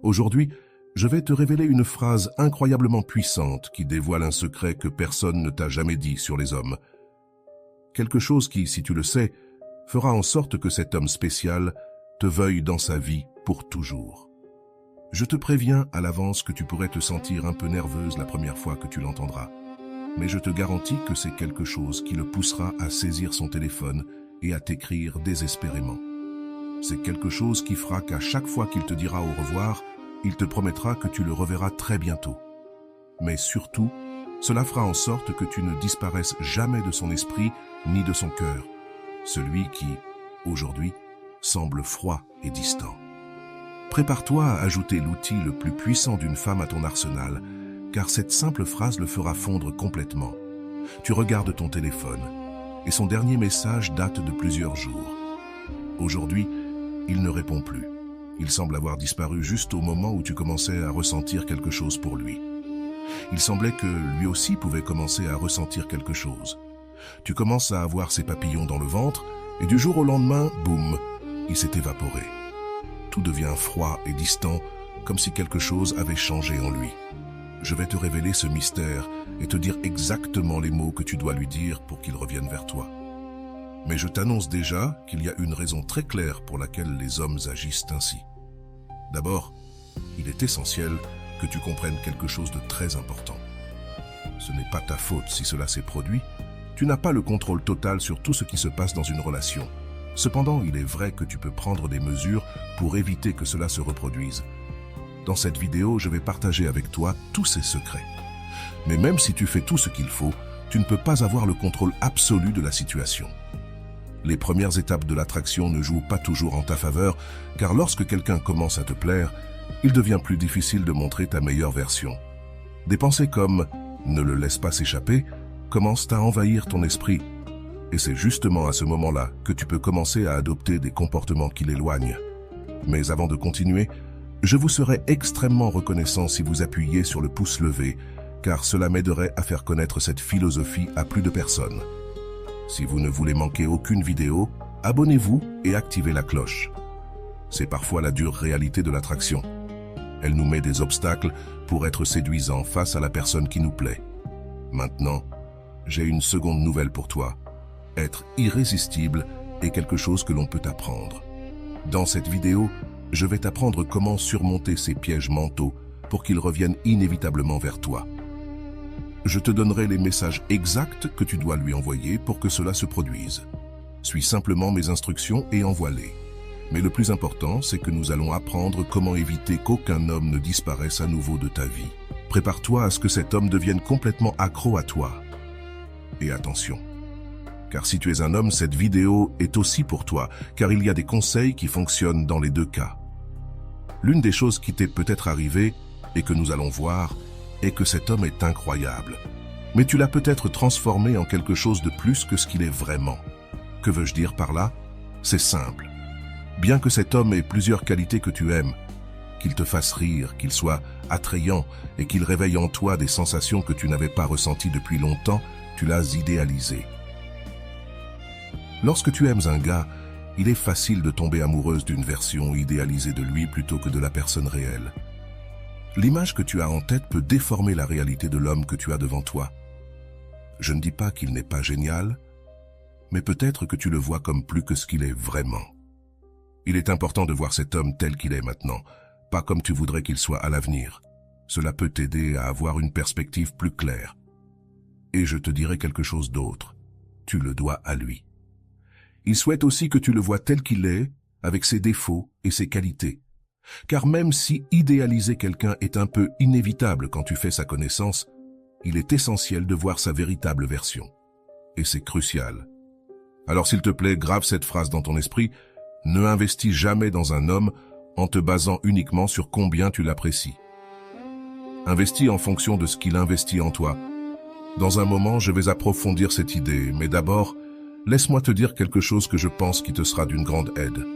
Aujourd'hui, je vais te révéler une phrase incroyablement puissante qui dévoile un secret que personne ne t'a jamais dit sur les hommes. Quelque chose qui, si tu le sais, fera en sorte que cet homme spécial te veuille dans sa vie pour toujours. Je te préviens à l'avance que tu pourrais te sentir un peu nerveuse la première fois que tu l'entendras. Mais je te garantis que c'est quelque chose qui le poussera à saisir son téléphone et à t'écrire désespérément. C'est quelque chose qui fera qu'à chaque fois qu'il te dira au revoir, il te promettra que tu le reverras très bientôt. Mais surtout, cela fera en sorte que tu ne disparaisses jamais de son esprit ni de son cœur, celui qui, aujourd'hui, semble froid et distant. Prépare-toi à ajouter l'outil le plus puissant d'une femme à ton arsenal, car cette simple phrase le fera fondre complètement. Tu regardes ton téléphone, et son dernier message date de plusieurs jours. Aujourd'hui, il ne répond plus. Il semble avoir disparu juste au moment où tu commençais à ressentir quelque chose pour lui. Il semblait que lui aussi pouvait commencer à ressentir quelque chose. Tu commences à avoir ses papillons dans le ventre, et du jour au lendemain, boum, il s'est évaporé. Tout devient froid et distant, comme si quelque chose avait changé en lui. Je vais te révéler ce mystère et te dire exactement les mots que tu dois lui dire pour qu'il revienne vers toi. Mais je t'annonce déjà qu'il y a une raison très claire pour laquelle les hommes agissent ainsi. D'abord, il est essentiel que tu comprennes quelque chose de très important. Ce n'est pas ta faute si cela s'est produit. Tu n'as pas le contrôle total sur tout ce qui se passe dans une relation. Cependant, il est vrai que tu peux prendre des mesures pour éviter que cela se reproduise. Dans cette vidéo, je vais partager avec toi tous ces secrets. Mais même si tu fais tout ce qu'il faut, tu ne peux pas avoir le contrôle absolu de la situation. Les premières étapes de l'attraction ne jouent pas toujours en ta faveur, car lorsque quelqu'un commence à te plaire, il devient plus difficile de montrer ta meilleure version. Des pensées comme « ne le laisse pas s'échapper » commencent à envahir ton esprit. Et c'est justement à ce moment-là que tu peux commencer à adopter des comportements qui l'éloignent. Mais avant de continuer, je vous serais extrêmement reconnaissant si vous appuyiez sur le pouce levé, car cela m'aiderait à faire connaître cette philosophie à plus de personnes. Si vous ne voulez manquer aucune vidéo, abonnez-vous et activez la cloche. C'est parfois la dure réalité de l'attraction. Elle nous met des obstacles pour être séduisants face à la personne qui nous plaît. Maintenant, j'ai une seconde nouvelle pour toi. Être irrésistible est quelque chose que l'on peut apprendre. Dans cette vidéo, je vais t'apprendre comment surmonter ces pièges mentaux pour qu'ils reviennent inévitablement vers toi. Je te donnerai les messages exacts que tu dois lui envoyer pour que cela se produise. Suis simplement mes instructions et envoie-les. Mais le plus important, c'est que nous allons apprendre comment éviter qu'aucun homme ne disparaisse à nouveau de ta vie. Prépare-toi à ce que cet homme devienne complètement accro à toi. Et attention, car si tu es un homme, cette vidéo est aussi pour toi, car il y a des conseils qui fonctionnent dans les deux cas. L'une des choses qui t'est peut-être arrivée, et que nous allons voir, est que cet homme est incroyable. Mais tu l'as peut-être transformé en quelque chose de plus que ce qu'il est vraiment. Que veux-je dire par là? C'est simple. Bien que cet homme ait plusieurs qualités que tu aimes, qu'il te fasse rire, qu'il soit attrayant et qu'il réveille en toi des sensations que tu n'avais pas ressenties depuis longtemps, tu l'as idéalisé. Lorsque tu aimes un gars, il est facile de tomber amoureuse d'une version idéalisée de lui plutôt que de la personne réelle. L'image que tu as en tête peut déformer la réalité de l'homme que tu as devant toi. Je ne dis pas qu'il n'est pas génial, mais peut-être que tu le vois comme plus que ce qu'il est vraiment. Il est important de voir cet homme tel qu'il est maintenant, pas comme tu voudrais qu'il soit à l'avenir. Cela peut t'aider à avoir une perspective plus claire. Et je te dirai quelque chose d'autre. Tu le dois à lui. Il souhaite aussi que tu le vois tel qu'il est, avec ses défauts et ses qualités. Car même si idéaliser quelqu'un est un peu inévitable quand tu fais sa connaissance, il est essentiel de voir sa véritable version. Et c'est crucial. Alors s'il te plaît, grave cette phrase dans ton esprit, ne investis jamais dans un homme en te basant uniquement sur combien tu l'apprécies. Investis en fonction de ce qu'il investit en toi. Dans un moment, je vais approfondir cette idée, mais d'abord, laisse-moi te dire quelque chose que je pense qui te sera d'une grande aide.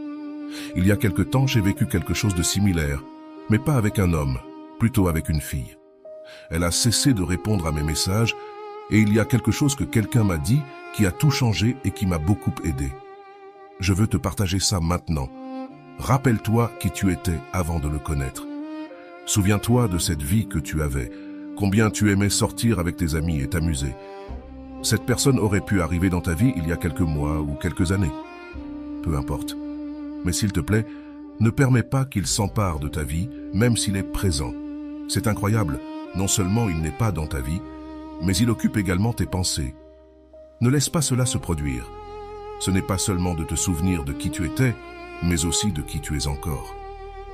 Il y a quelque temps, j'ai vécu quelque chose de similaire, mais pas avec un homme, plutôt avec une fille. Elle a cessé de répondre à mes messages, et il y a quelque chose que quelqu'un m'a dit qui a tout changé et qui m'a beaucoup aidé. Je veux te partager ça maintenant. Rappelle-toi qui tu étais avant de le connaître. Souviens-toi de cette vie que tu avais, combien tu aimais sortir avec tes amis et t'amuser. Cette personne aurait pu arriver dans ta vie il y a quelques mois ou quelques années. Peu importe. Mais s'il te plaît, ne permets pas qu'il s'empare de ta vie, même s'il est présent. C'est incroyable, non seulement il n'est pas dans ta vie, mais il occupe également tes pensées. Ne laisse pas cela se produire. Ce n'est pas seulement de te souvenir de qui tu étais, mais aussi de qui tu es encore.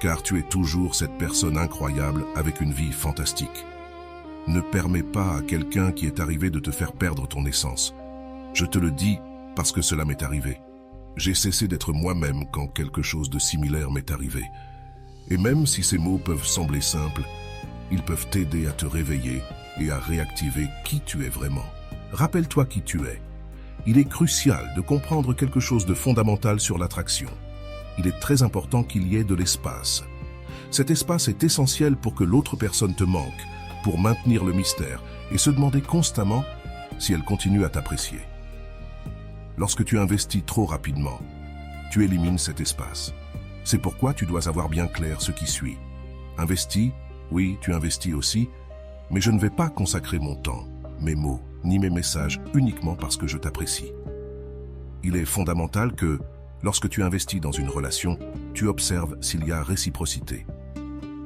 Car tu es toujours cette personne incroyable avec une vie fantastique. Ne permets pas à quelqu'un qui est arrivé de te faire perdre ton essence. Je te le dis parce que cela m'est arrivé. J'ai cessé d'être moi-même quand quelque chose de similaire m'est arrivé. Et même si ces mots peuvent sembler simples, ils peuvent t'aider à te réveiller et à réactiver qui tu es vraiment. Rappelle-toi qui tu es. Il est crucial de comprendre quelque chose de fondamental sur l'attraction. Il est très important qu'il y ait de l'espace. Cet espace est essentiel pour que l'autre personne te manque, pour maintenir le mystère et se demander constamment si elle continue à t'apprécier. Lorsque tu investis trop rapidement, tu élimines cet espace. C'est pourquoi tu dois avoir bien clair ce qui suit. Investis, oui, tu investis aussi, mais je ne vais pas consacrer mon temps, mes mots, ni mes messages uniquement parce que je t'apprécie. Il est fondamental que, lorsque tu investis dans une relation, tu observes s'il y a réciprocité.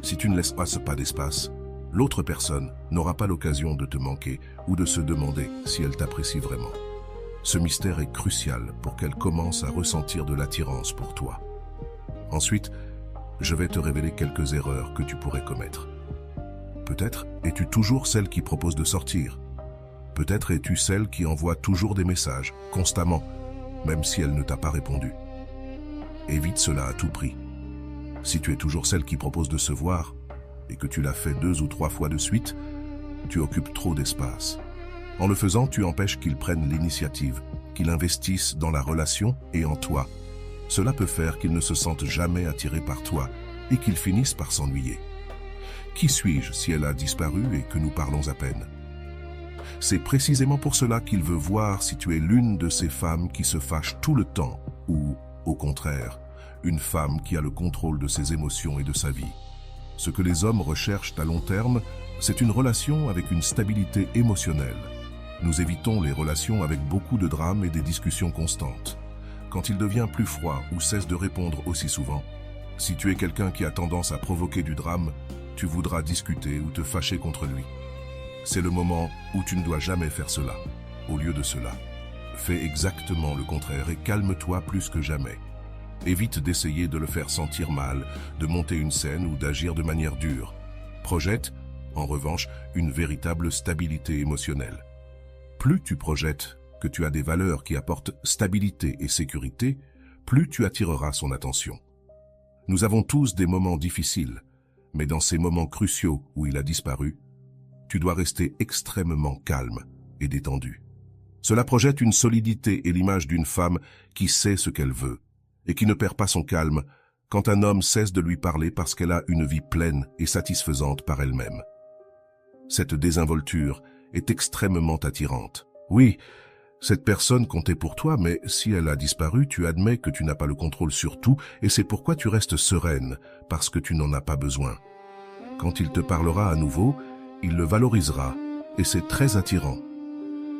Si tu ne laisses pas d'espace, l'autre personne n'aura pas l'occasion de te manquer ou de se demander si elle t'apprécie vraiment. Ce mystère est crucial pour qu'elle commence à ressentir de l'attirance pour toi. Ensuite, je vais te révéler quelques erreurs que tu pourrais commettre. Peut-être es-tu toujours celle qui propose de sortir. Peut-être es-tu celle qui envoie toujours des messages, constamment, même si elle ne t'a pas répondu. Évite cela à tout prix. Si tu es toujours celle qui propose de se voir, et que tu l'as fait 2 ou 3 fois de suite, tu occupes trop d'espace. En le faisant, tu empêches qu'ils prennent l'initiative, qu'ils investissent dans la relation et en toi. Cela peut faire qu'ils ne se sentent jamais attirés par toi et qu'ils finissent par s'ennuyer. Qui suis-je si elle a disparu et que nous parlons à peine? C'est précisément pour cela qu'il veut voir si tu es l'une de ces femmes qui se fâchent tout le temps ou, au contraire, une femme qui a le contrôle de ses émotions et de sa vie. Ce que les hommes recherchent à long terme, c'est une relation avec une stabilité émotionnelle. Nous évitons les relations avec beaucoup de drames et des discussions constantes. Quand il devient plus froid ou cesse de répondre aussi souvent, si tu es quelqu'un qui a tendance à provoquer du drame, tu voudras discuter ou te fâcher contre lui. C'est le moment où tu ne dois jamais faire cela. Au lieu de cela, fais exactement le contraire et calme-toi plus que jamais. Évite d'essayer de le faire sentir mal, de monter une scène ou d'agir de manière dure. Projette, en revanche, une véritable stabilité émotionnelle. Plus tu projettes que tu as des valeurs qui apportent stabilité et sécurité, plus tu attireras son attention. Nous avons tous des moments difficiles, mais dans ces moments cruciaux où il a disparu, tu dois rester extrêmement calme et détendu. Cela projette une solidité et l'image d'une femme qui sait ce qu'elle veut et qui ne perd pas son calme quand un homme cesse de lui parler parce qu'elle a une vie pleine et satisfaisante par elle-même. Cette désinvolture est extrêmement attirante. Oui, cette personne comptait pour toi, mais si elle a disparu, tu admets que tu n'as pas le contrôle sur tout et c'est pourquoi tu restes sereine, parce que tu n'en as pas besoin. Quand il te parlera à nouveau, il le valorisera et c'est très attirant.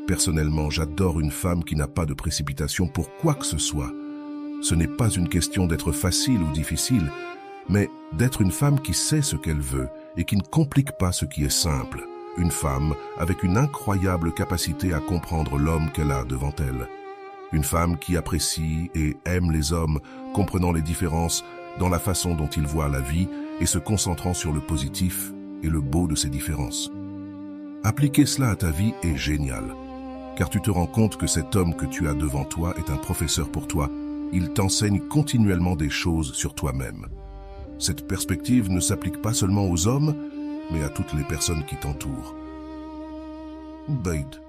Personnellement, j'adore une femme qui n'a pas de précipitation pour quoi que ce soit. Ce n'est pas une question d'être facile ou difficile, mais d'être une femme qui sait ce qu'elle veut et qui ne complique pas ce qui est simple. Une femme avec une incroyable capacité à comprendre l'homme qu'elle a devant elle. Une femme qui apprécie et aime les hommes, comprenant les différences dans la façon dont ils voient la vie et se concentrant sur le positif et le beau de ces différences. Appliquer cela à ta vie est génial, car tu te rends compte que cet homme que tu as devant toi est un professeur pour toi. Il t'enseigne continuellement des choses sur toi-même. Cette perspective ne s'applique pas seulement aux hommes, mais à toutes les personnes qui t'entourent. Bade,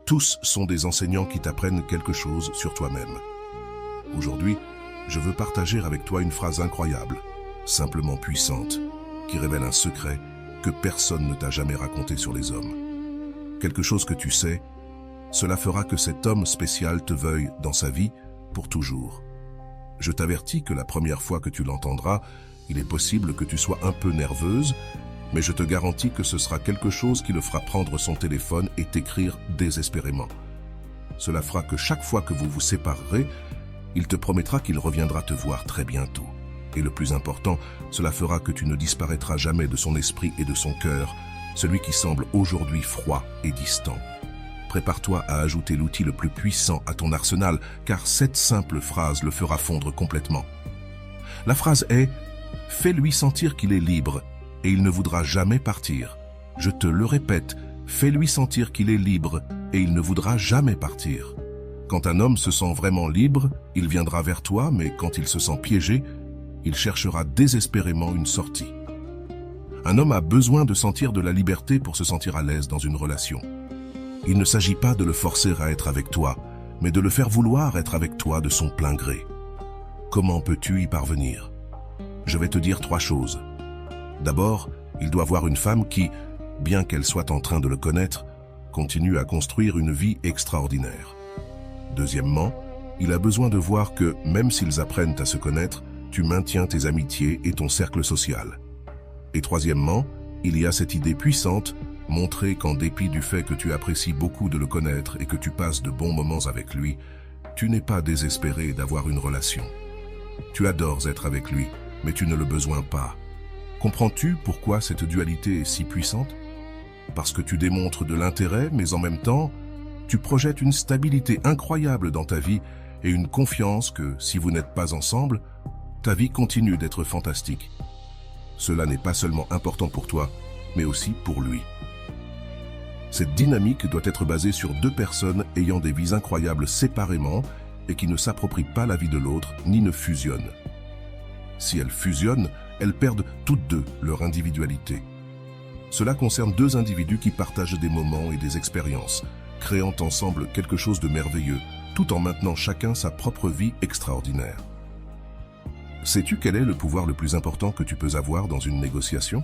tous sont des enseignants qui t'apprennent quelque chose sur toi-même. Aujourd'hui, je veux partager avec toi une phrase incroyable, simplement puissante, qui révèle un secret que personne ne t'a jamais raconté sur les hommes. Quelque chose que tu sais, cela fera que cet homme spécial te veuille dans sa vie pour toujours. Je t'avertis que la première fois que tu l'entendras, il est possible que tu sois un peu nerveuse Mais je te garantis que ce sera quelque chose qui le fera prendre son téléphone et t'écrire désespérément. Cela fera que chaque fois que vous vous séparerez, il te promettra qu'il reviendra te voir très bientôt. Et le plus important, cela fera que tu ne disparaîtras jamais de son esprit et de son cœur, celui qui semble aujourd'hui froid et distant. Prépare-toi à ajouter l'outil le plus puissant à ton arsenal, car cette simple phrase le fera fondre complètement. La phrase est « Fais-lui sentir qu'il est libre et il ne voudra jamais partir. » Je te le répète, fais-lui sentir qu'il est libre et il ne voudra jamais partir. Quand un homme se sent vraiment libre, il viendra vers toi, mais quand il se sent piégé, il cherchera désespérément une sortie. Un homme a besoin de sentir de la liberté pour se sentir à l'aise dans une relation. Il ne s'agit pas de le forcer à être avec toi, mais de le faire vouloir être avec toi de son plein gré. Comment peux-tu y parvenir? Je vais te dire 3 choses. D'abord, il doit voir une femme qui, bien qu'elle soit en train de le connaître, continue à construire une vie extraordinaire. Deuxièmement, il a besoin de voir que, même s'ils apprennent à se connaître, tu maintiens tes amitiés et ton cercle social. Et troisièmement, il y a cette idée puissante, montrer qu'en dépit du fait que tu apprécies beaucoup de le connaître et que tu passes de bons moments avec lui, tu n'es pas désespéré d'avoir une relation. Tu adores être avec lui, mais tu ne le besoins pas. Comprends-tu pourquoi cette dualité est si puissante? Parce que tu démontres de l'intérêt, mais en même temps, tu projettes une stabilité incroyable dans ta vie et une confiance que, si vous n'êtes pas ensemble, ta vie continue d'être fantastique. Cela n'est pas seulement important pour toi, mais aussi pour lui. Cette dynamique doit être basée sur 2 personnes ayant des vies incroyables séparément et qui ne s'approprient pas la vie de l'autre ni ne fusionnent. Si elles fusionnent, elles perdent toutes 2 leur individualité. Cela concerne 2 individus qui partagent des moments et des expériences, créant ensemble quelque chose de merveilleux, tout en maintenant chacun sa propre vie extraordinaire. Sais-tu quel est le pouvoir le plus important que tu peux avoir dans une négociation?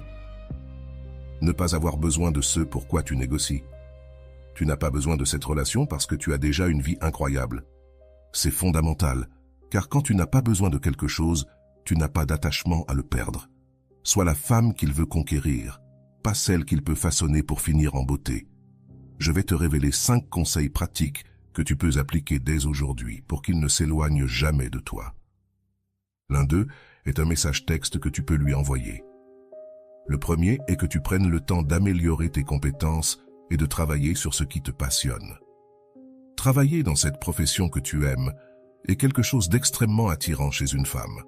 Ne pas avoir besoin de ce pourquoi tu négocies. Tu n'as pas besoin de cette relation parce que tu as déjà une vie incroyable. C'est fondamental, car quand tu n'as pas besoin de quelque chose, tu n'as pas d'attachement à le perdre. Sois la femme qu'il veut conquérir, pas celle qu'il peut façonner pour finir en beauté. Je vais te révéler 5 conseils pratiques que tu peux appliquer dès aujourd'hui pour qu'il ne s'éloigne jamais de toi. L'un d'eux est un message texte que tu peux lui envoyer. Le premier est que tu prennes le temps d'améliorer tes compétences et de travailler sur ce qui te passionne. Travailler dans cette profession que tu aimes est quelque chose d'extrêmement attirant chez une femme.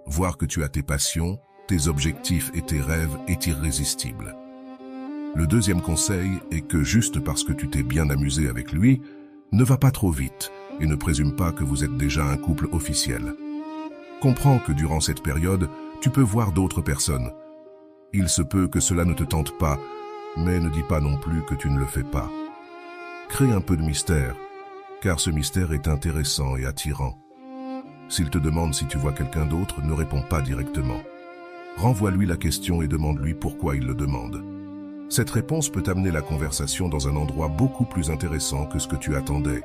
Voir que tu as tes passions, tes objectifs et tes rêves est irrésistible. Le deuxième conseil est que juste parce que tu t'es bien amusé avec lui, ne va pas trop vite et ne présume pas que vous êtes déjà un couple officiel. Comprends que durant cette période, tu peux voir d'autres personnes. Il se peut que cela ne te tente pas, mais ne dis pas non plus que tu ne le fais pas. Crée un peu de mystère, car ce mystère est intéressant et attirant. S'il te demande si tu vois quelqu'un d'autre, ne réponds pas directement. Renvoie-lui la question et demande-lui pourquoi il le demande. Cette réponse peut amener la conversation dans un endroit beaucoup plus intéressant que ce que tu attendais.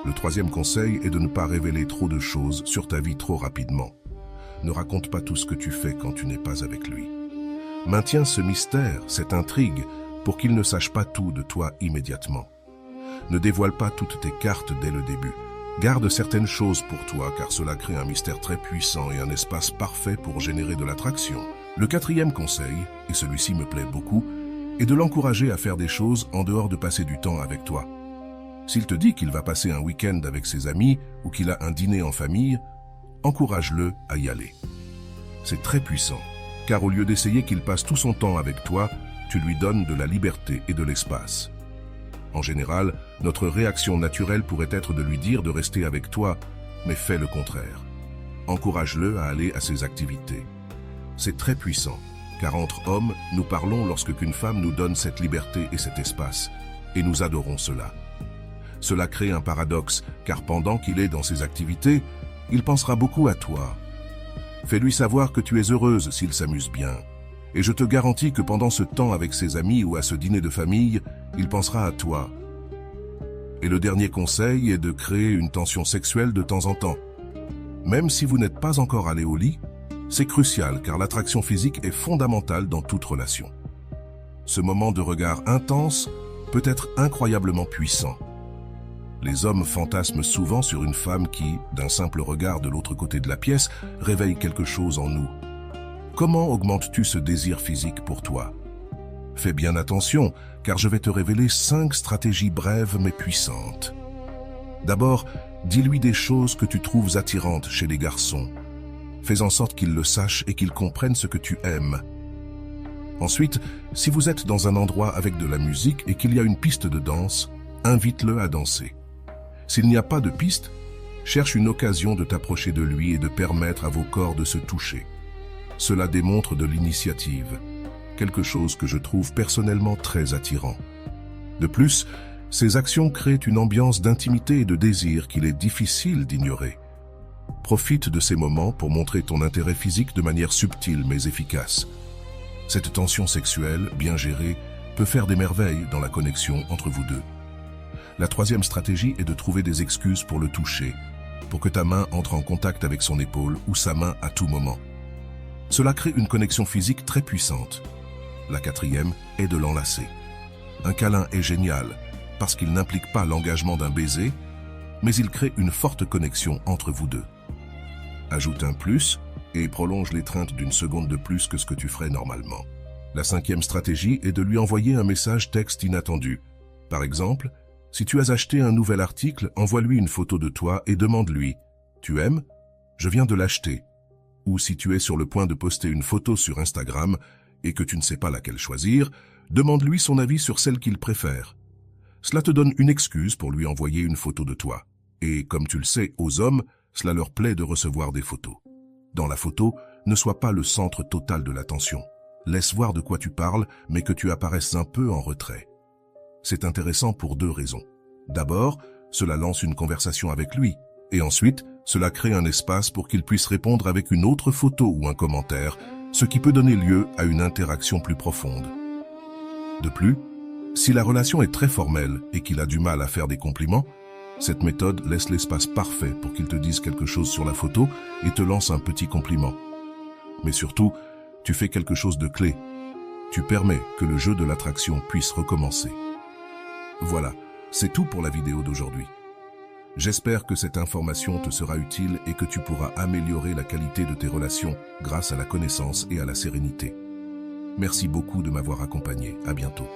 Le troisième conseil est de ne pas révéler trop de choses sur ta vie trop rapidement. Ne raconte pas tout ce que tu fais quand tu n'es pas avec lui. Maintiens ce mystère, cette intrigue, pour qu'il ne sache pas tout de toi immédiatement. Ne dévoile pas toutes tes cartes dès le début. Garde certaines choses pour toi, car cela crée un mystère très puissant et un espace parfait pour générer de l'attraction. Le quatrième conseil, et celui-ci me plaît beaucoup, est de l'encourager à faire des choses en dehors de passer du temps avec toi. S'il te dit qu'il va passer un week-end avec ses amis ou qu'il a un dîner en famille, encourage-le à y aller. C'est très puissant, car au lieu d'essayer qu'il passe tout son temps avec toi, tu lui donnes de la liberté et de l'espace. En général, notre réaction naturelle pourrait être de lui dire de rester avec toi, mais fais le contraire. Encourage-le à aller à ses activités. C'est très puissant, car entre hommes, nous parlons lorsque qu'une femme nous donne cette liberté et cet espace, et nous adorons cela. Cela crée un paradoxe, car pendant qu'il est dans ses activités, il pensera beaucoup à toi. Fais-lui savoir que tu es heureuse s'il s'amuse bien. Et je te garantis que pendant ce temps avec ses amis ou à ce dîner de famille, il pensera à toi. Et le dernier conseil est de créer une tension sexuelle de temps en temps. Même si vous n'êtes pas encore allé au lit, C'est crucial car l'attraction physique est fondamentale dans toute relation. Ce moment de regard intense peut être incroyablement puissant. Les hommes fantasment souvent sur une femme qui, d'un simple regard de l'autre côté de la pièce, réveille quelque chose en nous. Comment augmentes-tu ce désir physique pour toi? Fais bien attention, car je vais te révéler 5 stratégies brèves mais puissantes. D'abord, dis-lui des choses que tu trouves attirantes chez les garçons. Fais en sorte qu'ils le sachent et qu'ils comprennent ce que tu aimes. Ensuite, si vous êtes dans un endroit avec de la musique et qu'il y a une piste de danse, invite-le à danser. S'il n'y a pas de piste, cherche une occasion de t'approcher de lui et de permettre à vos corps de se toucher. Cela démontre de l'initiative, quelque chose que je trouve personnellement très attirant. De plus, ces actions créent une ambiance d'intimité et de désir qu'il est difficile d'ignorer. Profite de ces moments pour montrer ton intérêt physique de manière subtile mais efficace. Cette tension sexuelle, bien gérée, peut faire des merveilles dans la connexion entre vous deux. La troisième stratégie est de trouver des excuses pour le toucher, pour que ta main entre en contact avec son épaule ou sa main à tout moment. Cela crée une connexion physique très puissante. La quatrième est de l'enlacer. Un câlin est génial parce qu'il n'implique pas l'engagement d'un baiser, mais il crée une forte connexion entre vous deux. Ajoute un plus et prolonge l'étreinte d'une seconde de plus que ce que tu ferais normalement. La cinquième stratégie est de lui envoyer un message texte inattendu. Par exemple, si tu as acheté un nouvel article, envoie-lui une photo de toi et demande-lui « Tu aimes ? Je viens de l'acheter » ou si tu es sur le point de poster une photo sur Instagram et que tu ne sais pas laquelle choisir, demande-lui son avis sur celle qu'il préfère. Cela te donne une excuse pour lui envoyer une photo de toi. Et comme tu le sais, aux hommes, cela leur plaît de recevoir des photos. Dans la photo, ne sois pas le centre total de l'attention. Laisse voir de quoi tu parles, mais que tu apparaisses un peu en retrait. C'est intéressant pour 2 raisons. D'abord, cela lance une conversation avec lui. Et ensuite, cela crée un espace pour qu'il puisse répondre avec une autre photo ou un commentaire, ce qui peut donner lieu à une interaction plus profonde. De plus, si la relation est très formelle et qu'il a du mal à faire des compliments, cette méthode laisse l'espace parfait pour qu'il te dise quelque chose sur la photo et te lance un petit compliment. Mais surtout, tu fais quelque chose de clé. Tu permets que le jeu de l'attraction puisse recommencer. Voilà, c'est tout pour la vidéo d'aujourd'hui. J'espère que cette information te sera utile et que tu pourras améliorer la qualité de tes relations grâce à la connaissance et à la sérénité. Merci beaucoup de m'avoir accompagné. À bientôt.